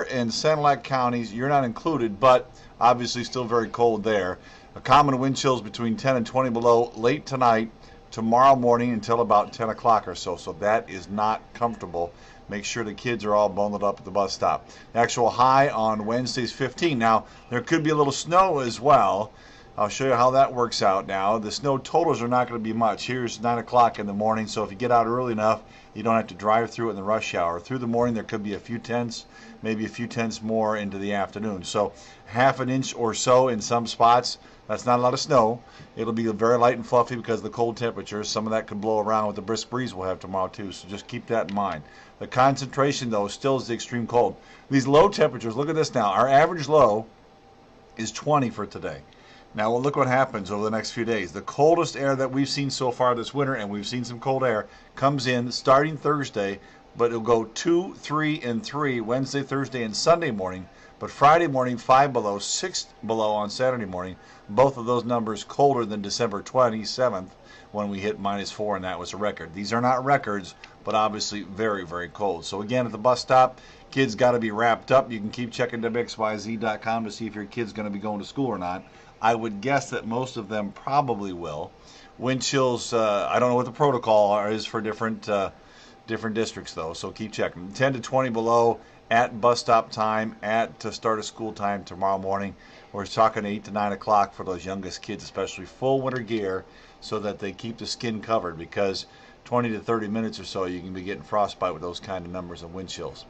In Sanilac counties, you're not included, but obviously still very cold there. A common wind chills between 10 and 20 below late tonight, tomorrow morning until about 10 o'clock or so. So that is not comfortable. Make sure the kids are all bundled up at the bus stop. The actual high on Wednesday's 15. Now, there could be a little snow as well. I'll show you how that works out now. The snow totals are not going to be much. Here's 9 o'clock in the morning, so if you get out early enough, you don't have to drive through it in the rush hour. Through the morning, there could be a few tenths, maybe a few tenths more into the afternoon. So half an inch or so in some spots. That's not a lot of snow. It'll be very light and fluffy because of the cold temperatures. Some of that could blow around with the brisk breeze we'll have tomorrow too, so just keep that in mind. The concentration, though, still is the extreme cold. These low temperatures, look at this now. Our average low is 20 for today. Now, well, look what happens over the next few days. The coldest air that we've seen so far this winter, and we've seen some cold air, comes in starting Thursday, but it'll go 2, 3, and 3 Wednesday, Thursday, and Sunday morning. But Friday morning, 5 below, 6 below on Saturday morning. Both of those numbers colder than December 27th when we hit -4, and that was a record. These are not records, but obviously very, very cold. So again, at the bus stop, kids got to be wrapped up. You can keep checking WXYZ.com to see if your kid's going to be going to school or not. I would guess that most of them probably will. Wind chills, I don't know what the protocol is for different districts, though, so keep checking. 10 to 20 below at bus stop time, at to start of school time tomorrow morning. We're talking 8 to 9 o'clock for those youngest kids, especially full winter gear so that they keep the skin covered, because 20 to 30 minutes or so you can be getting frostbite with those kind of numbers of wind chills.